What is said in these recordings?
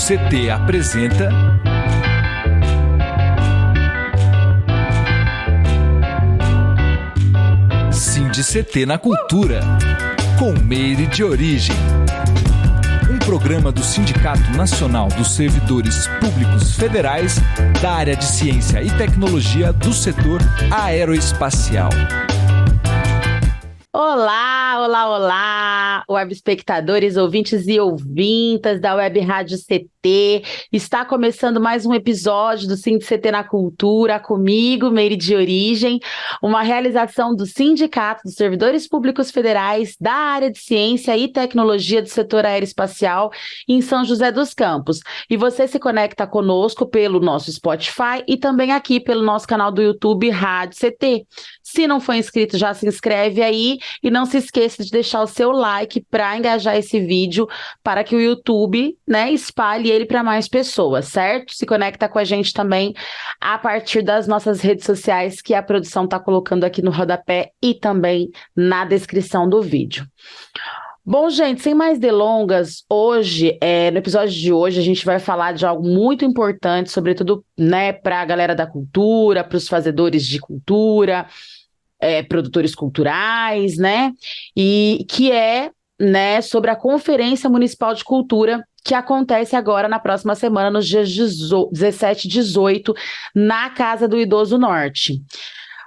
CT apresenta CT na Cultura, com Meire de Origem. Um programa do Sindicato Nacional dos Servidores Públicos Federais da área de Ciência e Tecnologia do setor aeroespacial. Olá, olá, olá, web espectadores, ouvintes e ouvintas da Web Rádio CT. Está começando mais um episódio do CT na Cultura, comigo, Meire de Origem, uma realização do Sindicato dos Servidores Públicos Federais da área de Ciência e Tecnologia do setor aeroespacial em São José dos Campos. E você se conecta conosco pelo nosso Spotify e também aqui pelo nosso canal do YouTube Rádio CT. Se não for inscrito, já se inscreve aí e não se esqueça de deixar o seu like para engajar esse vídeo para que o YouTube, espalhe ele para mais pessoas, certo? Se conecta com a gente também a partir das nossas redes sociais que a produção está colocando aqui no rodapé e também na descrição do vídeo. Bom, gente, sem mais delongas, hoje, no episódio de hoje, a gente vai falar de algo muito importante, sobretudo, para a galera da cultura, para os fazedores de cultura, produtores culturais, e que é, sobre a Conferência Municipal de Cultura, que acontece agora na próxima semana, nos dias 17 e 18, na Casa do Idoso Norte.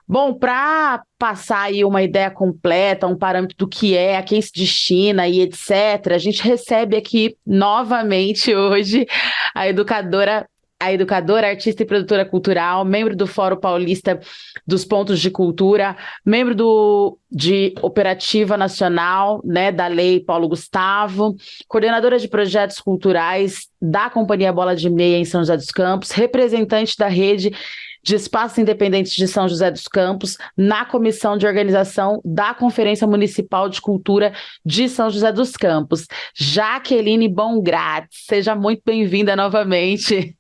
Bom, para passar aí uma ideia completa, um parâmetro do que é, a quem se destina e etc., a gente recebe aqui novamente hoje a educadora, artista e produtora cultural, membro do Fórum Paulista dos Pontos de Cultura, membro de Operativa Nacional, da Lei Paulo Gustavo, coordenadora de projetos culturais da Companhia Bola de Meia em São José dos Campos, representante da rede de Espaços Independentes de São José dos Campos, na comissão de organização da Conferência Municipal de Cultura de São José dos Campos. Jaqueline Bongratz, seja muito bem-vinda novamente.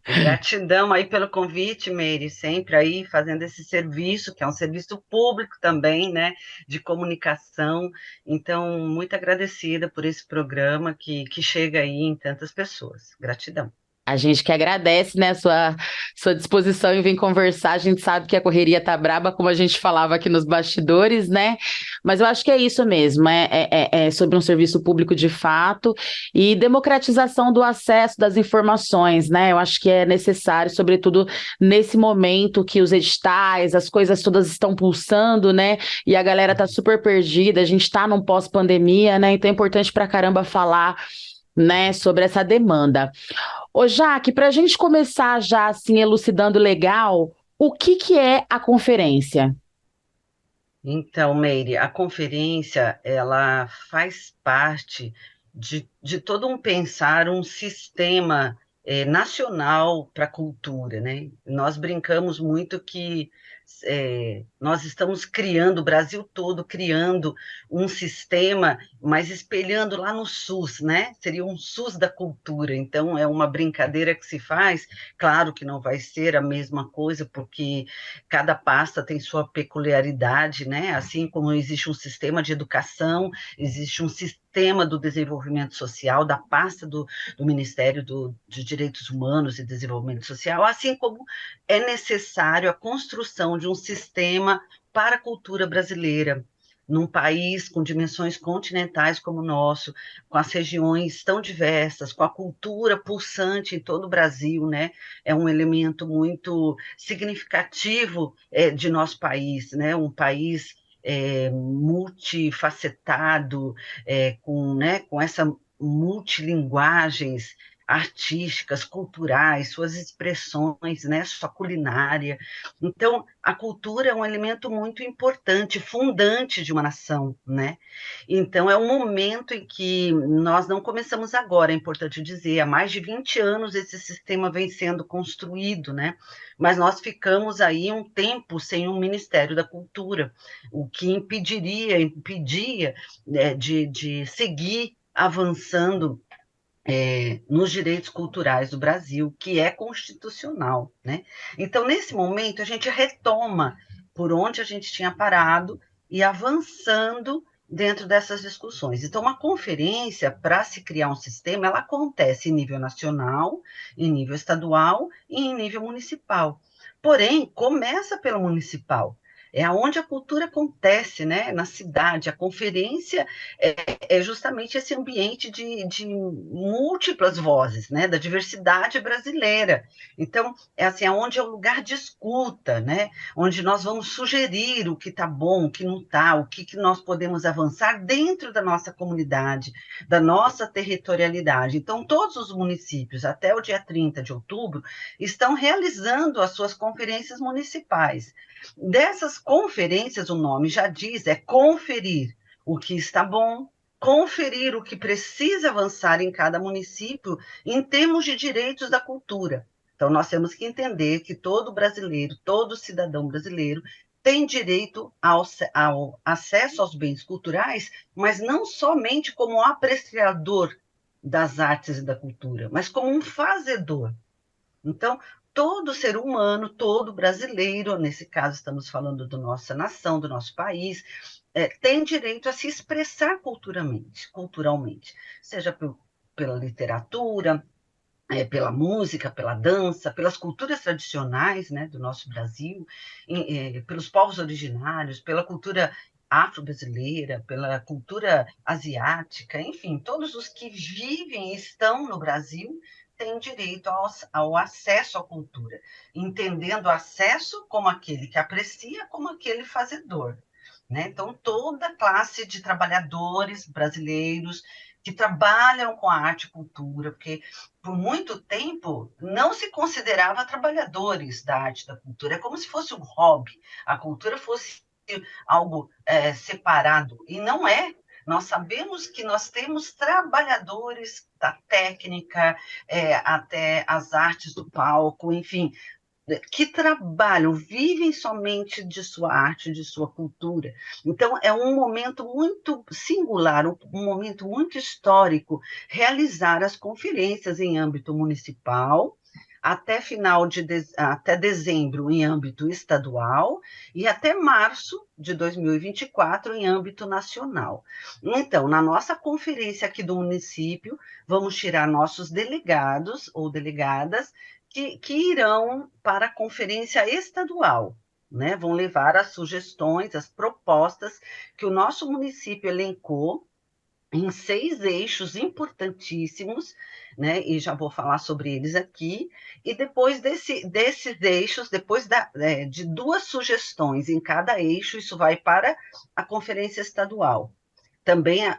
Gratidão aí pelo convite, Meire, sempre aí fazendo esse serviço, que é um serviço público também, de comunicação. Então, muito agradecida por esse programa que chega aí em tantas pessoas. Gratidão. A gente que agradece, a sua disposição em vir conversar. A gente sabe que a correria tá braba, como a gente falava aqui nos bastidores, Mas eu acho que é isso mesmo, é sobre um serviço público de fato e democratização do acesso das informações, Eu acho que é necessário, sobretudo nesse momento que os editais, as coisas todas estão pulsando, E a galera tá super perdida, a gente tá num pós-pandemia, Então é importante pra caramba falar, sobre essa demanda. Ô, Jaque, para a gente começar já assim elucidando legal, o que é a conferência? Então, Meire, a conferência, ela faz parte de todo um pensar, um sistema nacional para a cultura, Nós brincamos muito que nós estamos criando, o Brasil todo criando um sistema, mas espelhando lá no SUS, Seria um SUS da cultura. Então, é uma brincadeira que se faz, claro que não vai ser a mesma coisa, porque cada pasta tem sua peculiaridade, Assim como existe um sistema de educação, existe um sistema do desenvolvimento social, da pasta do Ministério de Direitos Humanos e Desenvolvimento Social, assim como é necessário a construção de um sistema para a cultura brasileira, num país com dimensões continentais como o nosso, com as regiões tão diversas, com a cultura pulsante em todo o Brasil, É um elemento muito significativo de nosso país, Um país multifacetado, com essa multilinguagens artísticas, culturais, suas expressões, sua culinária. Então, a cultura é um elemento muito importante, fundante de uma nação, Então, é um momento em que nós não começamos agora, é importante dizer, há mais de 20 anos esse sistema vem sendo construído, Mas nós ficamos aí um tempo sem um Ministério da Cultura, o que impedia de seguir avançando nos direitos culturais do Brasil, que é constitucional, Então, nesse momento, a gente retoma por onde a gente tinha parado e avançando dentro dessas discussões. Então, uma conferência, para se criar um sistema, ela acontece em nível nacional, em nível estadual e em nível municipal. Porém, começa pelo municipal. É onde a cultura acontece, né? Na cidade. A conferência é justamente esse ambiente de múltiplas vozes, né? Da diversidade brasileira. Então, é assim, onde é o lugar de escuta, né? Onde nós vamos sugerir o que está bom, o que não está, o que nós podemos avançar dentro da nossa comunidade, da nossa territorialidade. Então, todos os municípios, até o dia 30 de outubro, estão realizando as suas conferências municipais. Dessas conferências, o nome já diz, é conferir o que está bom, conferir o que precisa avançar em cada município em termos de direitos da cultura. Então, nós temos que entender que todo brasileiro, todo cidadão brasileiro, tem direito ao acesso aos bens culturais, mas não somente como apreciador das artes e da cultura, mas como um fazedor. Então, todo ser humano, todo brasileiro, nesse caso estamos falando da nossa nação, do nosso país, tem direito a se expressar culturalmente, seja pela literatura, pela música, pela dança, pelas culturas tradicionais, né, do nosso Brasil, pelos povos originários, pela cultura afro-brasileira, pela cultura asiática, enfim, todos os que vivem e estão no Brasil têm direito ao acesso à cultura, entendendo o acesso como aquele que aprecia, como aquele fazedor. Né? Então, toda classe de trabalhadores brasileiros que trabalham com a arte e cultura, porque por muito tempo não se considerava trabalhadores da arte e da cultura, é como se fosse um hobby, a cultura fosse algo separado, e não é. Nós sabemos que nós temos trabalhadores da técnica, até as artes do palco, enfim, que trabalham, vivem somente de sua arte, de sua cultura. Então, é um momento muito singular, um momento muito histórico, realizar as conferências em âmbito municipal, até dezembro em âmbito estadual e até março de 2024 em âmbito nacional. Então, na nossa conferência aqui do município, vamos tirar nossos delegados ou delegadas que irão para a conferência estadual, né? Vão levar as sugestões, as propostas que o nosso município elencou em 6 eixos importantíssimos, né? E já vou falar sobre eles aqui. E depois desses eixos, depois de 2 sugestões em cada eixo, isso vai para a conferência estadual.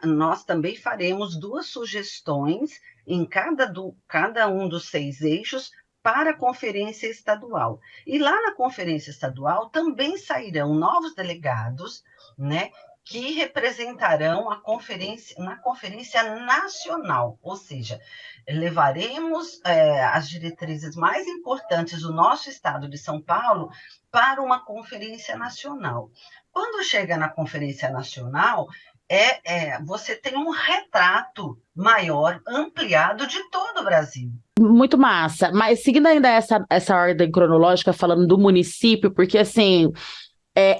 Nós também faremos 2 sugestões em cada um dos 6 eixos para a conferência estadual. E lá na conferência estadual também sairão novos delegados, né, que representarão a conferência na conferência nacional, ou seja, levaremos as diretrizes mais importantes do nosso estado de São Paulo para uma conferência nacional. Quando chega na conferência nacional, você tem um retrato maior, ampliado de todo o Brasil. Muito massa. Mas seguindo ainda essa ordem cronológica, falando do município, porque assim,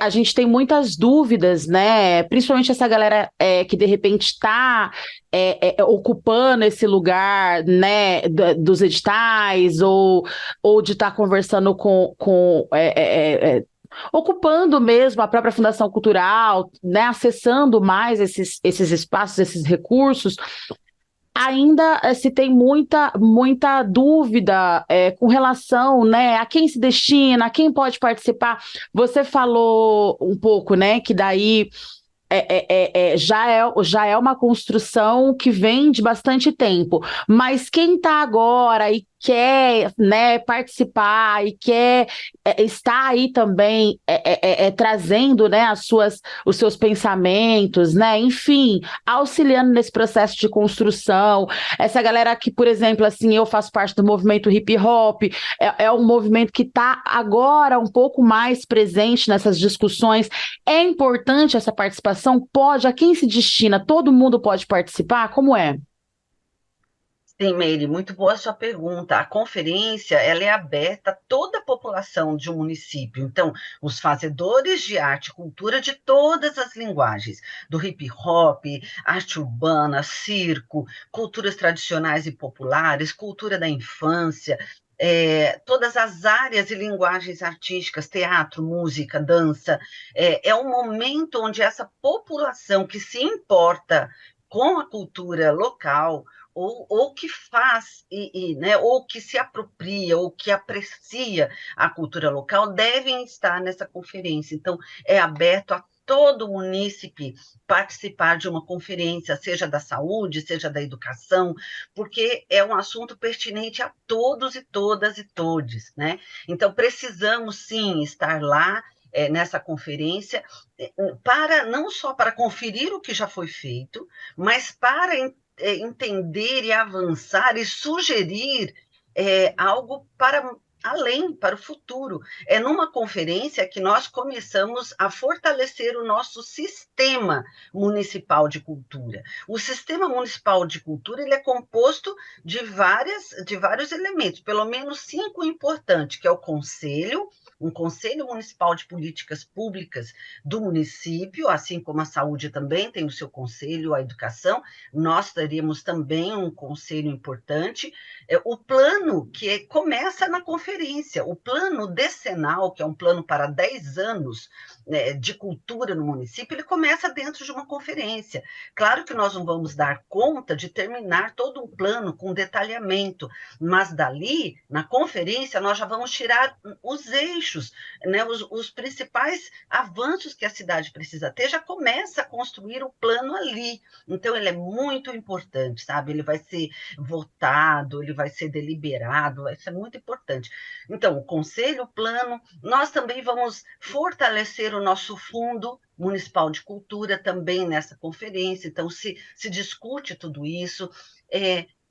a gente tem muitas dúvidas, né? Principalmente essa galera que de repente está ocupando esse lugar, né, dos editais, ou de estar conversando ocupando mesmo a própria Fundação Cultural, né, acessando mais esses espaços, esses recursos. Ainda se tem muita dúvida com relação, né, a quem se destina, a quem pode participar. Você falou um pouco, né, que daí já é uma construção que vem de bastante tempo, mas quem está agora e quer, né, participar e quer estar aí também trazendo, né, os seus pensamentos, né, enfim, auxiliando nesse processo de construção. Essa galera que, por exemplo, assim, eu faço parte do movimento hip hop, é um movimento que está agora um pouco mais presente nessas discussões. É importante essa participação? Pode? A quem se destina? Todo mundo pode participar? Como é? Sim, Meire, muito boa a sua pergunta. A conferência, ela é aberta a toda a população de um município. Então, os fazedores de arte e cultura de todas as linguagens, do hip hop, arte urbana, circo, culturas tradicionais e populares, cultura da infância, todas as áreas e linguagens artísticas, teatro, música, dança, é um momento onde essa população que se importa com a cultura local, ou que faz, né, ou que se apropria, ou que aprecia a cultura local, devem estar nessa conferência. Então, é aberto a todo munícipe participar de uma conferência, seja da saúde, seja da educação, porque é um assunto pertinente a todos e todas e todes, né? Então, precisamos, sim, estar lá, nessa conferência, para não só para conferir o que já foi feito, mas para entender e avançar e sugerir algo para além, para o futuro. É numa conferência que nós começamos a fortalecer o nosso sistema municipal de cultura. O sistema municipal de cultura ele é composto de vários elementos, pelo menos 5 importantes, que é o conselho, um conselho municipal de políticas públicas do município, assim como a saúde também tem o seu conselho, a educação, nós teríamos também um conselho importante, o plano que começa na conferência, o plano decenal, que é um plano para 10 anos, né, de cultura no município, ele começa dentro de uma conferência. Claro que nós não vamos dar conta de terminar todo um plano com detalhamento, mas dali, na conferência, nós já vamos tirar os eixos, né, os principais avanços que a cidade precisa ter, já começa a construir o plano ali. Então, ele é muito importante, sabe? Ele vai ser votado, ele vai ser deliberado, vai ser muito importante. Então, o conselho, o plano, nós também vamos fortalecer o nosso fundo municipal de cultura também nessa conferência, então se discute tudo isso,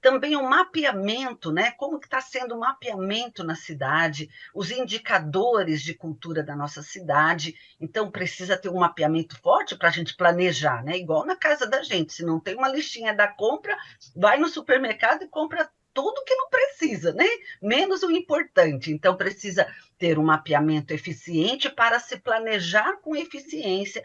também o mapeamento, né? Como que está sendo o mapeamento na cidade, os indicadores de cultura da nossa cidade, então precisa ter um mapeamento forte para a gente planejar, né? Igual na casa da gente, se não tem uma listinha da compra, vai no supermercado e compra tudo que não precisa, né? Menos o importante. Então, precisa ter um mapeamento eficiente para se planejar com eficiência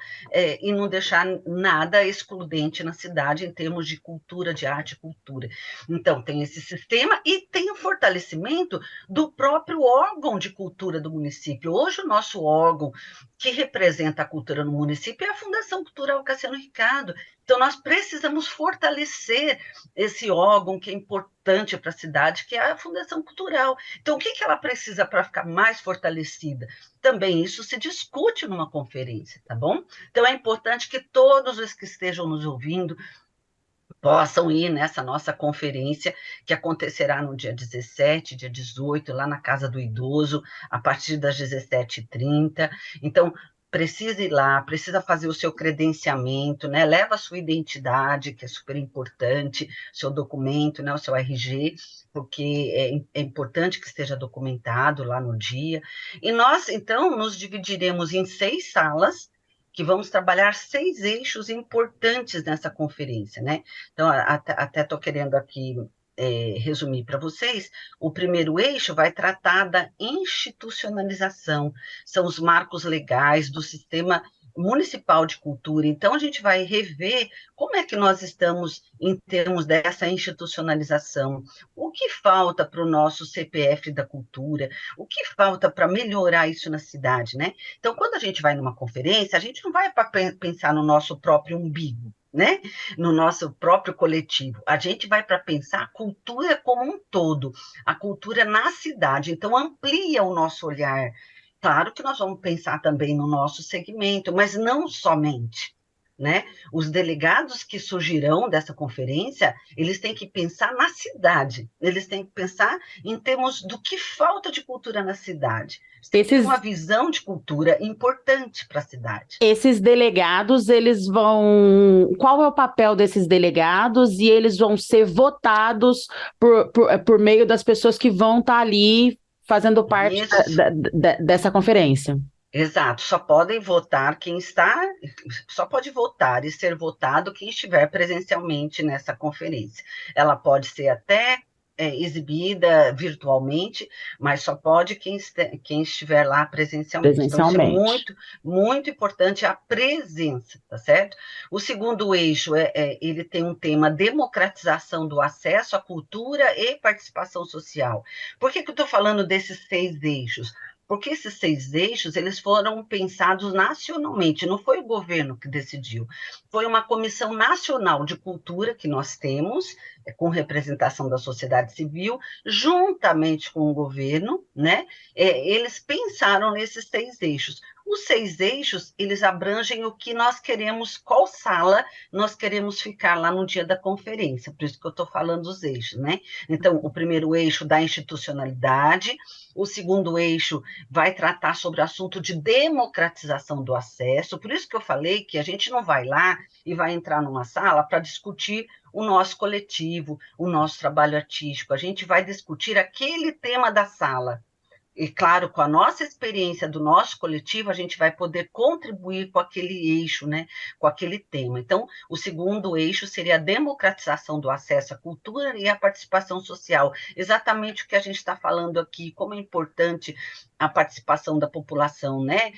e não deixar nada excludente na cidade em termos de cultura, de arte e cultura. Então, tem esse sistema e tem o fortalecimento do próprio órgão de cultura do município. Hoje, o nosso órgão que representa a cultura no município é a Fundação Cultural Cassiano Ricardo. Então, nós precisamos fortalecer esse órgão que é importante para a cidade, que é a Fundação Cultural. Então, o que ela precisa para ficar mais fortalecida? Também isso se discute numa conferência, tá bom? Então, é importante que todos os que estejam nos ouvindo possam ir nessa nossa conferência, que acontecerá no dia 17, dia 18, lá na Casa do Idoso, a partir das 17h30. Então, precisa ir lá, precisa fazer o seu credenciamento, né? Leva a sua identidade, que é super importante, seu documento, né? O seu RG, porque é importante que esteja documentado lá no dia. E nós, então, nos dividiremos em 6 salas, que vamos trabalhar 6 eixos importantes nessa conferência, né? Então, até estou querendo aqui resumir para vocês. O primeiro eixo vai tratar da institucionalização, são os marcos legais do sistema municipal de cultura. Então, a gente vai rever como é que nós estamos em termos dessa institucionalização, o que falta para o nosso CPF da cultura, o que falta para melhorar isso na cidade, né? Então, quando a gente vai numa conferência, a gente não vai para pensar no nosso próprio umbigo, né? No nosso próprio coletivo. A gente vai para pensar a cultura como um todo, a cultura na cidade. Então, amplia o nosso olhar. Claro que nós vamos pensar também no nosso segmento, mas não somente, né? Os delegados que surgirão dessa conferência, eles têm que pensar na cidade, eles têm que pensar em termos do que falta de cultura na cidade. Tem uma visão de cultura importante para a cidade. Esses delegados, eles vão... Qual é o papel desses delegados? E eles vão ser votados por meio das pessoas que vão estar ali fazendo parte dessa conferência. Exato, só podem votar quem está, só pode votar e ser votado quem estiver presencialmente nessa conferência. Ela pode ser até exibida virtualmente, mas só pode quem estiver lá presencialmente. Então, isso é Presencialmente. muito, muito importante, a presença, tá certo? O segundo eixo ele tem um tema democratização do acesso à cultura e participação social. Por que eu estou falando desses 6 eixos? Porque esses 6 eixos, eles foram pensados nacionalmente, não foi o governo que decidiu, foi uma comissão nacional de cultura que nós temos, com representação da sociedade civil, juntamente com o governo, né? Eles pensaram nesses 6 eixos. Os 6 eixos, eles abrangem o que nós queremos, qual sala nós queremos ficar lá no dia da conferência, por isso que eu estou falando dos eixos, né? Então, o primeiro eixo da institucionalidade, o segundo eixo vai tratar sobre o assunto de democratização do acesso, por isso que eu falei que a gente não vai lá e vai entrar numa sala para discutir o nosso coletivo, o nosso trabalho artístico, a gente vai discutir aquele tema da sala. E, claro, com a nossa experiência do nosso coletivo, a gente vai poder contribuir com aquele eixo, né, com aquele tema. Então, o segundo eixo seria a democratização do acesso à cultura e à participação social. Exatamente o que a gente está falando aqui, como é importante a participação da população, né,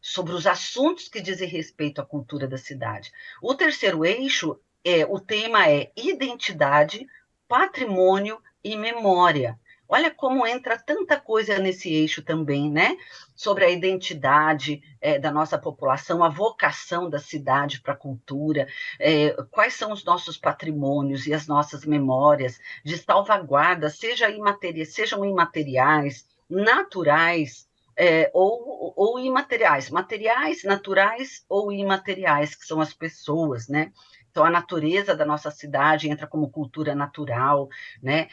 sobre os assuntos que dizem respeito à cultura da cidade. O terceiro eixo, o tema é identidade, patrimônio e memória. Olha como entra tanta coisa nesse eixo também, né? Sobre a identidade da nossa população, a vocação da cidade para a cultura, quais são os nossos patrimônios e as nossas memórias de salvaguarda, sejam imateriais, naturais, ou imateriais, materiais, naturais ou imateriais, que são as pessoas, né? Então, a natureza da nossa cidade entra como cultura natural, né?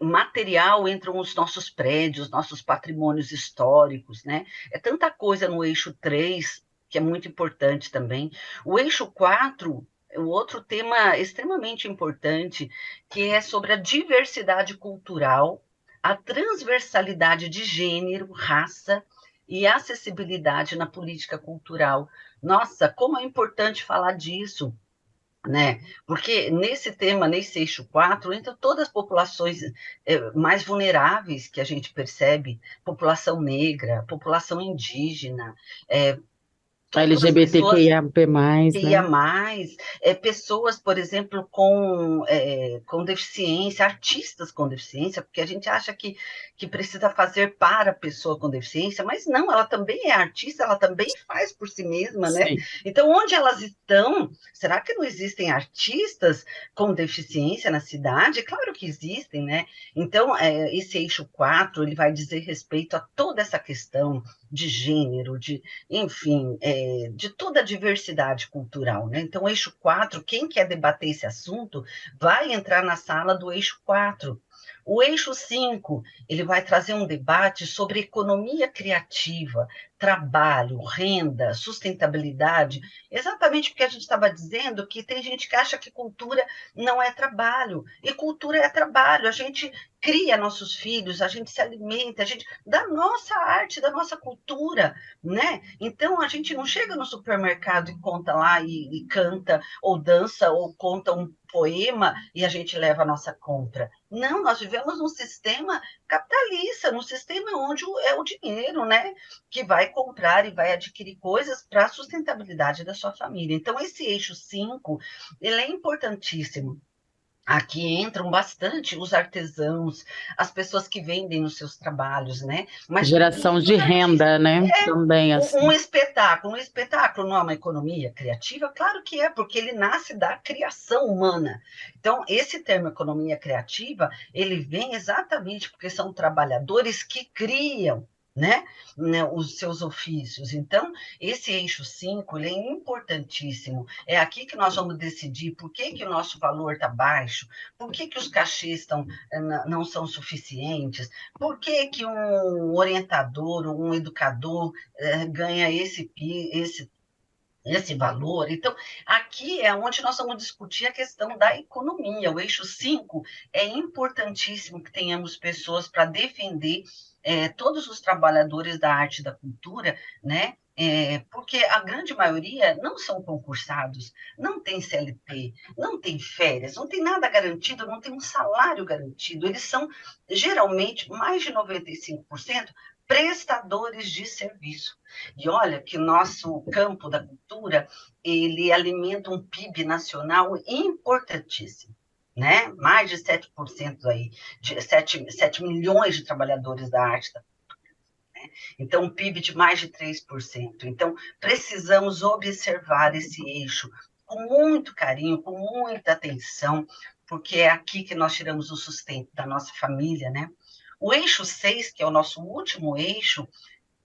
Material entram os nossos prédios, nossos patrimônios históricos, né? É tanta coisa no eixo 3 que é muito importante também. O eixo 4, o outro tema extremamente importante, que é sobre a diversidade cultural, a transversalidade de gênero, raça e acessibilidade na política cultural. Nossa, como é importante falar disso, né? Porque nesse tema, nesse eixo 4, entram todas as populações mais vulneráveis que a gente percebe, população negra, população indígena, A todas as pessoas LGBTQIA+, ia né? mais, pessoas, por exemplo, com deficiência, artistas com deficiência, porque a gente acha que precisa fazer para a pessoa com deficiência, mas não, ela também é artista, ela também faz por si mesma, né? Sim. Então, onde elas estão, será que não existem artistas com deficiência na cidade? Claro que existem, né? Então, esse eixo 4, ele vai dizer respeito a toda essa questão de gênero, enfim, de toda a diversidade cultural, né? Então, o eixo 4, quem quer debater esse assunto, vai entrar na sala do eixo 4. O eixo 5, ele vai trazer um debate sobre economia criativa, trabalho, renda, sustentabilidade, exatamente porque a gente estava dizendo que tem gente que acha que cultura não é trabalho, e cultura é trabalho, a gente cria nossos filhos, a gente se alimenta, a gente da nossa arte, da nossa cultura, né? Então a gente não chega no supermercado e conta lá e canta ou dança ou conta um poema e a gente leva a nossa compra. Não, nós vivemos num sistema capitalista, num sistema onde é o dinheiro, né, que vai comprar e vai adquirir coisas para a sustentabilidade da sua família. Então esse eixo 5, ele é importantíssimo. Aqui entram bastante os artesãos, as pessoas que vendem os seus trabalhos, né? Mas Geração de os artistas. renda, né? Também, Um assim. espetáculo não é uma economia criativa? Claro que é, porque ele nasce da criação humana. Então, esse termo economia criativa, ele vem exatamente porque são trabalhadores que criam, né, os seus ofícios. Então, esse eixo 5, ele é importantíssimo. É aqui que nós vamos decidir por que o nosso valor está baixo, por que os cachês não são suficientes, por que um orientador, um educador ganha esse esse valor. Então, aqui é onde nós vamos discutir a questão da economia. O eixo 5 é importantíssimo que tenhamos pessoas para defender todos os trabalhadores da arte e da cultura, né? Porque a grande maioria não são concursados, não tem CLT, não tem férias, não tem nada garantido, não tem um salário garantido. Eles são, geralmente, mais de 95% prestadores de serviço. E olha que o nosso campo da cultura, ele alimenta um PIB nacional importantíssimo, né? Mais de 7% aí, de 7 milhões de trabalhadores da arte. Então, um PIB de mais de 3%. Então, precisamos observar esse eixo com muito carinho, com muita atenção, porque é aqui que nós tiramos o sustento da nossa família, né? O eixo 6, que é o nosso último eixo,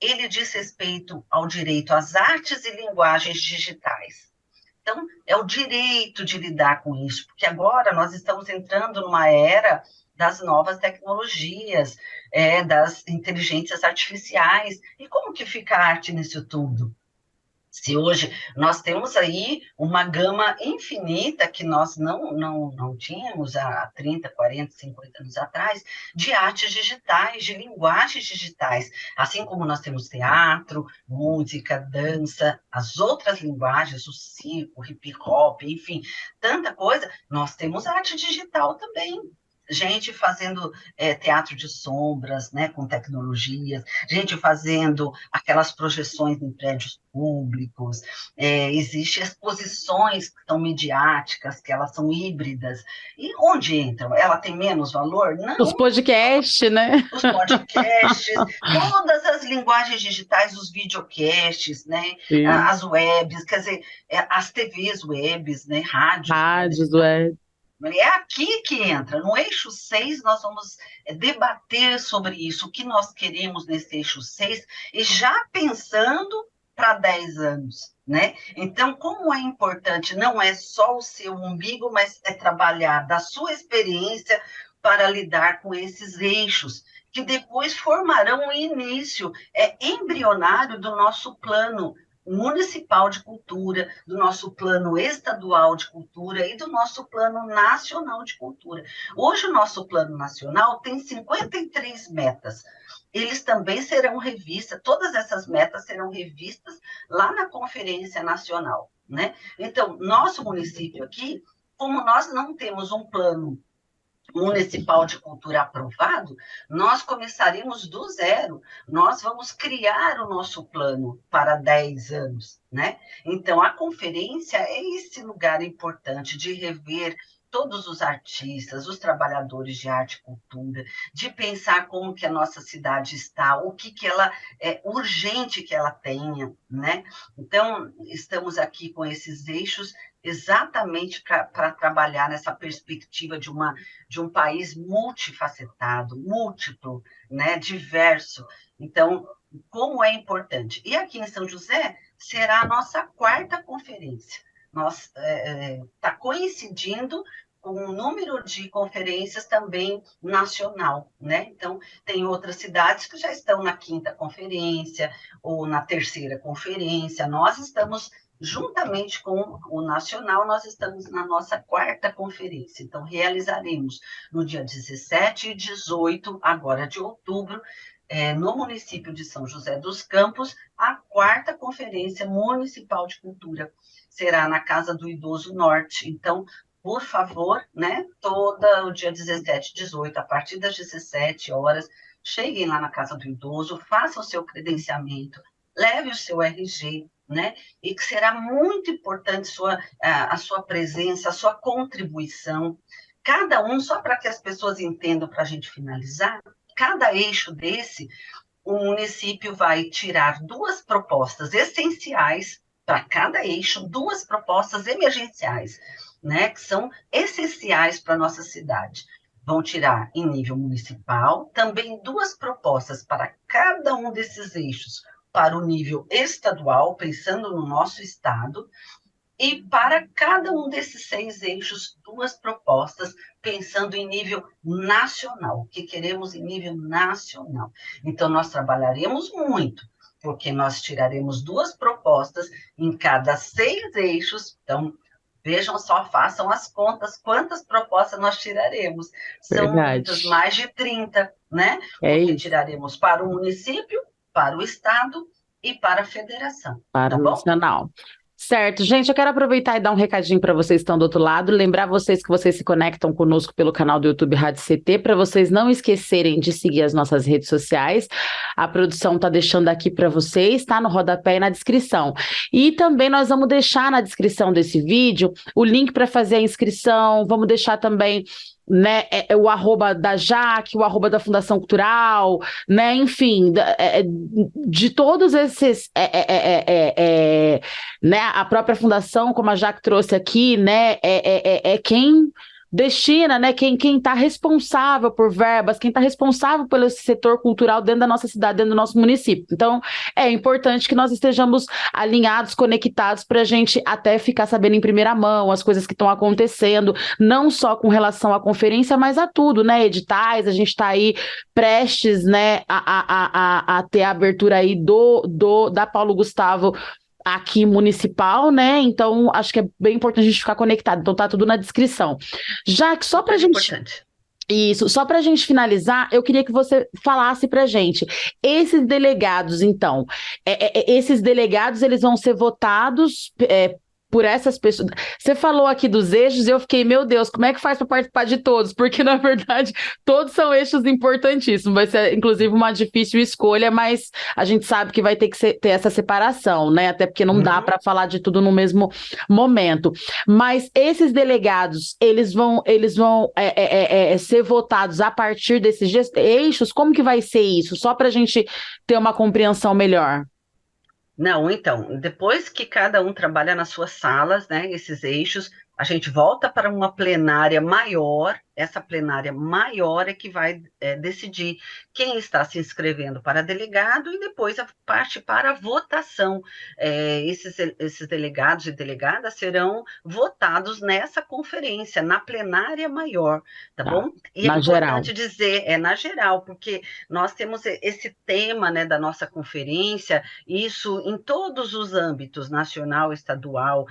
ele diz respeito ao direito às artes e linguagens digitais. Então, é o direito de lidar com isso, porque agora nós estamos entrando numa era das novas tecnologias, das inteligências artificiais. E como que fica a arte nisso tudo? Se hoje nós temos aí uma gama infinita que nós não tínhamos há 30, 40, 50 anos atrás, de artes digitais, de linguagens digitais, assim como nós temos teatro, música, dança, as outras linguagens, o circo, o hip hop, enfim, tanta coisa, nós temos arte digital também. Gente fazendo teatro de sombras, né, com tecnologias, gente fazendo aquelas projeções em prédios públicos, existem exposições que são midiáticas, que elas são híbridas. E onde entram? Ela tem menos valor? Não. Os podcasts, né? Os podcasts, todas as linguagens digitais, os videocasts, né? Sim. As webs, quer dizer, as TVs webs, né? Rádios web. É aqui que entra. No eixo 6, nós vamos debater sobre isso, o que nós queremos nesse eixo 6, e já pensando para 10 anos, né? Então, como é importante, não é só o seu umbigo, mas é trabalhar da sua experiência para lidar com esses eixos, que depois formarão o início embrionário do nosso plano municipal de cultura, do nosso plano estadual de cultura e do nosso plano nacional de cultura. Hoje, o nosso plano nacional tem 53 metas. Eles também serão revistas, todas essas metas serão revistas lá na Conferência Nacional, né? Então, nosso município aqui, como nós não temos um plano municipal de cultura aprovado, nós começaremos do zero, nós vamos criar o nosso plano para 10 anos, né? Então, a conferência é esse lugar importante de rever todos os artistas, os trabalhadores de arte e cultura, de pensar como que a nossa cidade está, o que ela é urgente que ela tenha, né? Então, estamos aqui com esses eixos exatamente para trabalhar nessa perspectiva de um país multifacetado, múltiplo, né, diverso. Então, como é importante. E aqui em São José será a nossa 4ª conferência. Está coincidindo com o número de conferências também nacional, né? Então, tem outras cidades que já estão na 5ª conferência ou na 3ª conferência. Nós estamos juntamente com o Nacional, nós estamos na nossa 4ª conferência. Então, realizaremos no dia 17 e 18, agora de outubro, no município de São José dos Campos, a 4ª Conferência Municipal de Cultura. Será na Casa do Idoso Norte. Então, por favor, né, todo o dia 17 e 18, a partir das 17 horas, cheguem lá na Casa do Idoso, façam o seu credenciamento, leve o seu RG, né? E que será muito importante a sua presença, a sua contribuição. Cada um, só para que as pessoas entendam, para a gente finalizar, cada eixo desse, o município vai tirar 2 propostas essenciais para cada eixo, 2 propostas emergenciais, né? Que são essenciais para a nossa cidade. Vão tirar em nível municipal, também 2 propostas para cada um desses eixos, para o nível estadual, pensando no nosso estado, e para cada um desses 6 eixos, 2 propostas, pensando em nível nacional, o que queremos em nível nacional. Então, nós trabalharemos muito porque nós tiraremos 2 propostas em cada 6 eixos. Então, vejam só, façam as contas, quantas propostas nós tiraremos. São muitas, Verdade. mais de 30, né? É Porque isso. tiraremos para o município, para o estado e para a federação, Para tá o bom? nacional. Certo, gente, eu quero aproveitar e dar um recadinho para vocês que estão do outro lado, lembrar vocês que vocês se conectam conosco pelo canal do YouTube Rádio CT, para vocês não esquecerem de seguir as nossas redes sociais. A produção tá deixando aqui para vocês, tá no rodapé e na descrição. E também nós vamos deixar na descrição desse vídeo o link para fazer a inscrição, vamos deixar também, né, o arroba da Jaque, o arroba da Fundação Cultural, né, enfim, de todos esses, né, a própria fundação, como a Jaque trouxe aqui, né, é quem destina, né, quem está responsável por verbas, quem está responsável pelo setor cultural dentro da nossa cidade, dentro do nosso município. Então, é importante que nós estejamos alinhados, conectados, para a gente até ficar sabendo em primeira mão as coisas que estão acontecendo, não só com relação à conferência, mas a tudo, né, editais, a gente está aí prestes, né, a ter a abertura aí da Paulo Gustavo aqui municipal, né? Então, acho que é bem importante a gente ficar conectado. Então, tá tudo na descrição. Já que só pra gente. Importante. Isso, só para a gente finalizar, eu queria que você falasse para a gente, esses delegados, então, esses delegados, eles vão ser votados por essas pessoas. Você falou aqui dos eixos, eu fiquei, meu Deus, como é que faz para participar de todos? Porque, na verdade, todos são eixos importantíssimos, vai ser, inclusive, uma difícil escolha, mas a gente sabe que vai ter que ter essa separação, né? Até porque não dá para falar de tudo no mesmo momento. Mas esses delegados, eles vão ser votados a partir desses eixos? Como que vai ser isso? Só para a gente ter uma compreensão melhor. Não, então, depois que cada um trabalha nas suas salas, né, esses eixos, a gente volta para uma plenária maior. Essa plenária maior é que vai decidir quem está se inscrevendo para delegado e depois parte para a votação. Esses delegados e delegadas serão votados nessa conferência, na plenária maior, tá bom? E é importante dizer, na geral, porque nós temos esse tema, né, da nossa conferência, isso em todos os âmbitos, nacional, estadual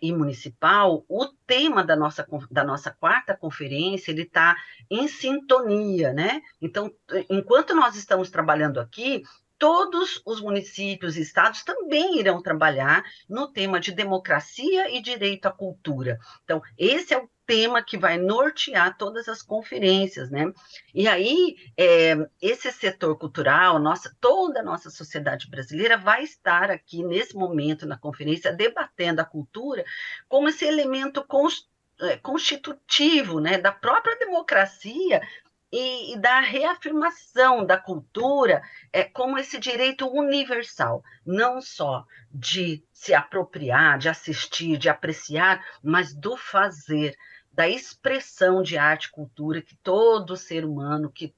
e municipal. O tema da nossa 4ª conferência, ele está em sintonia, né? Então, enquanto nós estamos trabalhando aqui, todos os municípios e estados também irão trabalhar no tema de democracia e direito à cultura. Então, esse é o tema que vai nortear todas as conferências, né? E aí, esse setor cultural, toda a nossa sociedade brasileira vai estar aqui, nesse momento, na conferência, debatendo a cultura como esse elemento constitutivo, né, da própria democracia e da reafirmação da cultura como esse direito universal, não só de se apropriar, de assistir, de apreciar, mas do fazer, da expressão de arte e cultura que todo ser humano, que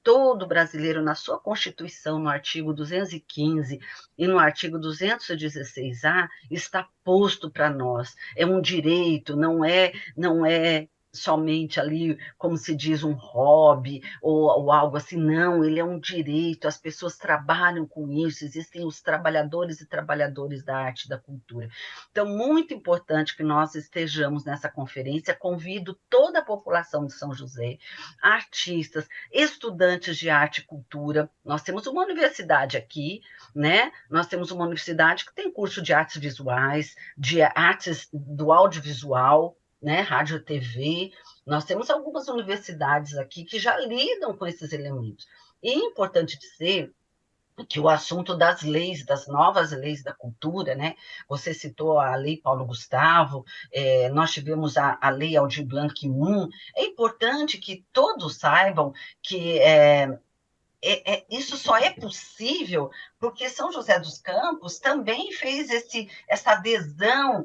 todo brasileiro, na sua Constituição, no artigo 215 e no artigo 216A, está posto para nós. É um direito, não é somente ali, como se diz, um hobby ou algo assim, não, ele é um direito, as pessoas trabalham com isso, existem os trabalhadores e trabalhadoras da arte e da cultura. Então, muito importante que nós estejamos nessa conferência, convido toda a população de São José, artistas, estudantes de arte e cultura. Nós temos uma universidade aqui, né? Nós temos uma universidade que tem curso de artes visuais, de artes do audiovisual, né, rádio e TV. Nós temos algumas universidades aqui que já lidam com esses elementos. E é importante dizer que o assunto das leis, das novas leis da cultura, né? Você citou a Lei Paulo Gustavo, nós tivemos a Lei Aldir Blanc I. É importante que todos saibam que isso só é possível porque São José dos Campos também fez essa adesão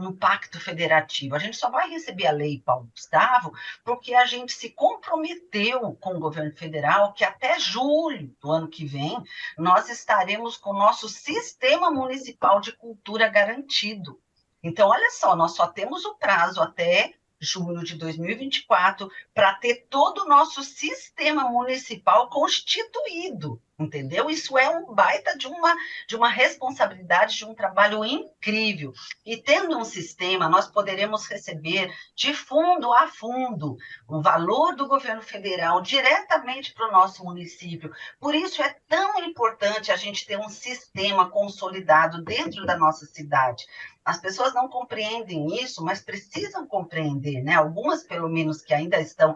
no Pacto Federativo. A gente só vai receber a Lei Paulo Gustavo porque a gente se comprometeu com o governo federal que até julho do ano que vem nós estaremos com o nosso Sistema Municipal de Cultura garantido. Então, olha só, nós só temos o prazo até junho de 2024, para ter todo o nosso sistema municipal constituído. Entendeu? Isso é um baita de uma responsabilidade, de um trabalho incrível. E tendo um sistema, nós poderemos receber de fundo a fundo o valor do governo federal diretamente para o nosso município. Por isso é tão importante a gente ter um sistema consolidado dentro da nossa cidade. As pessoas não compreendem isso, mas precisam compreender, né? Algumas, pelo menos, que ainda estão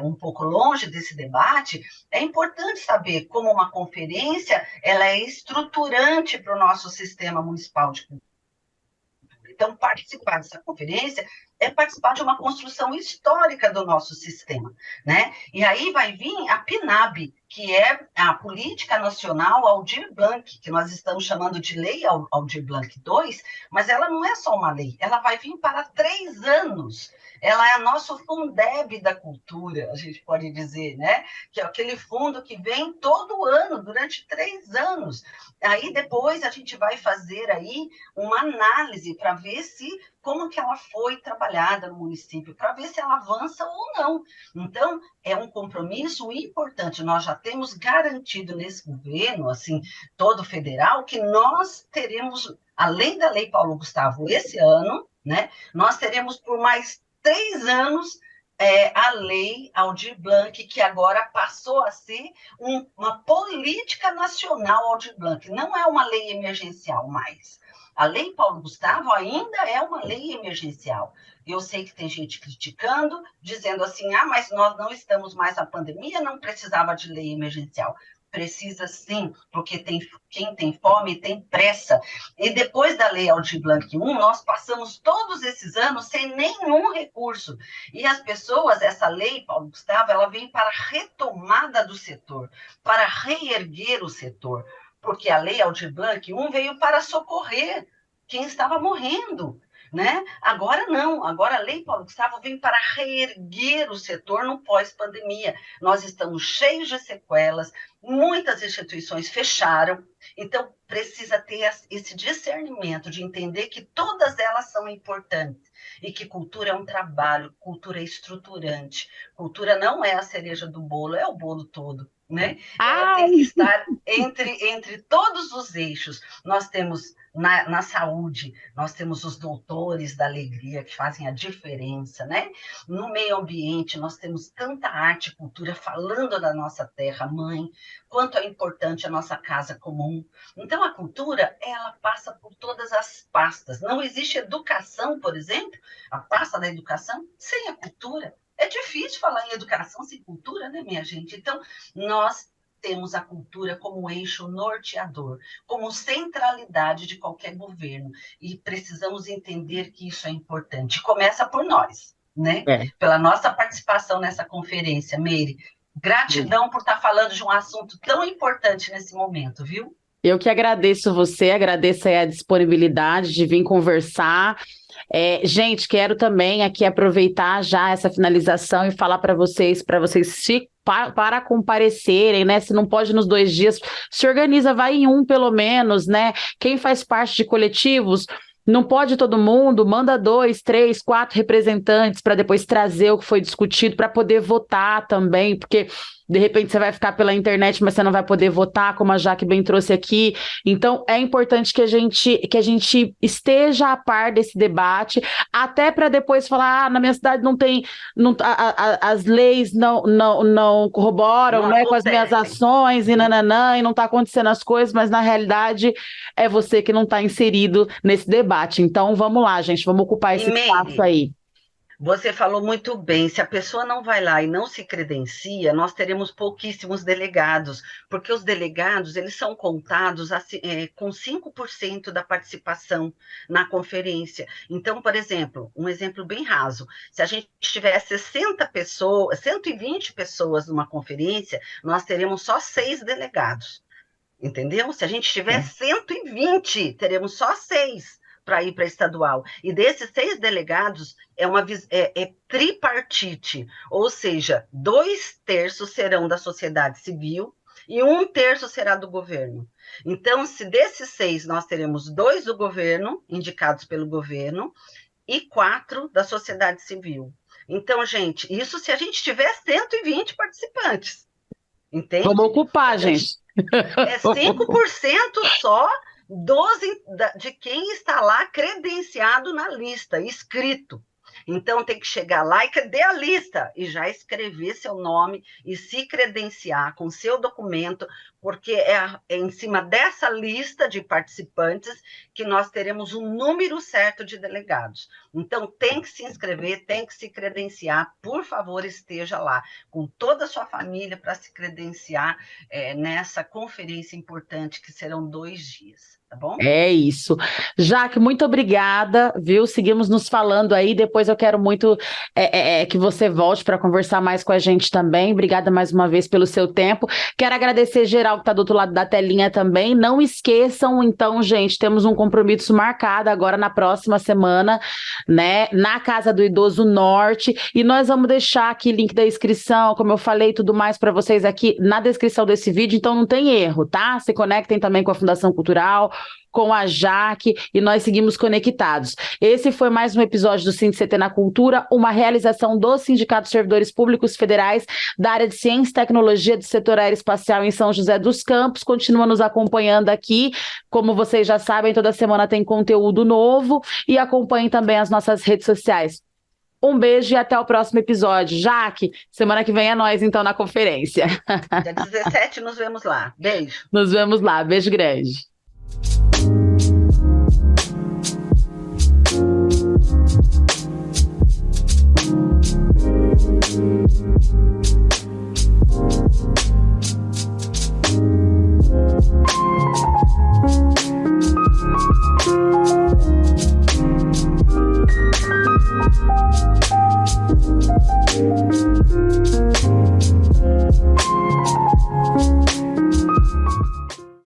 um pouco longe desse debate, é importante saber como uma conferência ela é estruturante para o nosso sistema municipal de cultura. Então, participar dessa conferência é participar de uma construção histórica do nosso sistema, né? E aí vai vir a PNAB, que é a Política Nacional Aldir Blanc, que nós estamos chamando de Lei Aldir Blanc II, mas ela não é só uma lei, ela vai vir para 3 anos. Ela é nosso Fundeb da cultura, a gente pode dizer, né? Que é aquele fundo que vem todo ano, durante 3 anos. Aí depois a gente vai fazer aí uma análise para ver se como que ela foi trabalhada no município, para ver se ela avança ou não. Então, é um compromisso importante. Nós já temos garantido nesse governo, assim, todo federal, que nós teremos, além da Lei Paulo Gustavo esse ano, né, nós teremos por mais 3 anos a Lei Aldir Blanc, que agora passou a ser uma política nacional Aldir Blanc. Não é uma lei emergencial mais. A Lei Paulo Gustavo ainda é uma lei emergencial. Eu sei que tem gente criticando, dizendo assim, mas nós não estamos mais na pandemia, não precisava de lei emergencial. Precisa sim, porque quem tem fome tem pressa. E depois da Lei Aldir Blanc I, nós passamos todos esses anos sem nenhum recurso. E as pessoas, essa lei, Paulo Gustavo, ela vem para a retomada do setor, para reerguer o setor. Porque a Lei Aldir Blanc I veio para socorrer quem estava morrendo, né? Agora não, agora a Lei Paulo Gustavo vem para reerguer o setor no pós-pandemia. Nós estamos cheios de sequelas, muitas instituições fecharam, então precisa ter esse discernimento de entender que todas elas são importantes e que cultura é um trabalho, cultura é estruturante, cultura não é a cereja do bolo, é o bolo todo. Né? Ela tem que estar entre todos os eixos. Nós temos na saúde, nós temos os doutores da alegria que fazem a diferença, né? No meio ambiente, nós temos tanta arte e cultura falando da nossa terra mãe, quanto é importante a nossa casa comum. Então, a cultura, ela passa por todas as pastas. Não existe educação, por exemplo, a pasta da educação, sem a cultura. É difícil falar em educação sem cultura, né, minha gente? Então, nós temos a cultura como eixo norteador, como centralidade de qualquer governo. E precisamos entender que isso é importante. Começa por nós, né? Pela nossa participação nessa conferência, Meire. Gratidão por estar falando de um assunto tão importante nesse momento, viu? Eu que agradeço você, agradeço aí a disponibilidade de vir conversar. Gente, quero também aqui aproveitar já essa finalização e falar para vocês se para comparecerem, né? Se não pode nos 2 dias, se organiza, vai em um pelo menos, né? Quem faz parte de coletivos, não pode todo mundo, manda 2, 3, 4 representantes para depois trazer o que foi discutido para poder votar também, porque de repente você vai ficar pela internet, mas você não vai poder votar, como a Jaque bem trouxe aqui. Então, é importante que a gente esteja a par desse debate, até para depois falar, na minha cidade não tem, as leis não corroboram, né, com as minhas ações, e nananã, e não está acontecendo as coisas, mas na realidade é você que não está inserido nesse debate. Então, vamos lá, gente, vamos ocupar esse espaço aí. Você falou muito bem, se a pessoa não vai lá e não se credencia, nós teremos pouquíssimos delegados, porque os delegados, eles são contados com 5% da participação na conferência. Então, por exemplo, um exemplo bem raso, se a gente tiver 120 pessoas numa conferência, nós teremos só 6 delegados, entendeu? Se a gente tiver 120, teremos só 6. Para ir para estadual. E desses 6 delegados, é tripartite, ou seja, 2/3 serão da sociedade civil e 1/3 será do governo. Então, se desses 6 nós teremos 2 do governo, indicados pelo governo, e 4 da sociedade civil. Então, gente, isso se a gente tiver 120 participantes. entende? Vamos ocupar, gente. É 5% só de quem está lá credenciado na lista, inscrito. Então, tem que chegar lá e cadê a lista? E já escrever seu nome e se credenciar com seu documento, porque é em cima dessa lista de participantes que nós teremos um número certo de delegados. Então, tem que se inscrever, tem que se credenciar. Por favor, esteja lá com toda a sua família para se credenciar nessa conferência importante, que serão 2 dias. Tá bom? É isso. Jaque, muito obrigada, viu? Seguimos nos falando aí. Depois eu quero muito que você volte para conversar mais com a gente também. Obrigada mais uma vez pelo seu tempo. Quero agradecer geral que está do outro lado da telinha também. Não esqueçam, então, gente, temos um compromisso marcado agora na próxima semana, né? Na Casa do Idoso Norte. E nós vamos deixar aqui link da inscrição, como eu falei, tudo mais para vocês aqui na descrição desse vídeo. Então não tem erro, tá? Se conectem também com a Fundação Cultural, com a Jaque, e nós seguimos conectados. Esse foi mais um episódio do SINDI-CT na Cultura, uma realização do Sindicato de Servidores Públicos Federais da área de Ciência e Tecnologia do Setor Aeroespacial em São José dos Campos. Continua nos acompanhando aqui. Como vocês já sabem, toda semana tem conteúdo novo, e acompanhem também as nossas redes sociais. Um beijo e até o próximo episódio. Jaque, semana que vem é nós, então, na conferência. Dia 17 nos vemos lá. Beijo. Nos vemos lá. Beijo grande.